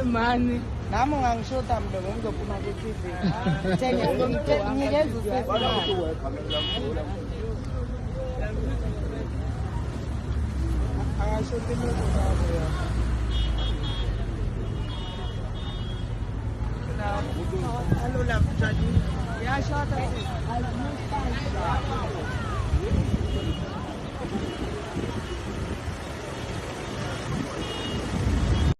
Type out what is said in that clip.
Mani. Nami ungangishoda mdomo ngizophuma ku-TV. Nginikeza usesi. Angashoti muntu ngabo ya. Hello love Jadi. Ya shota.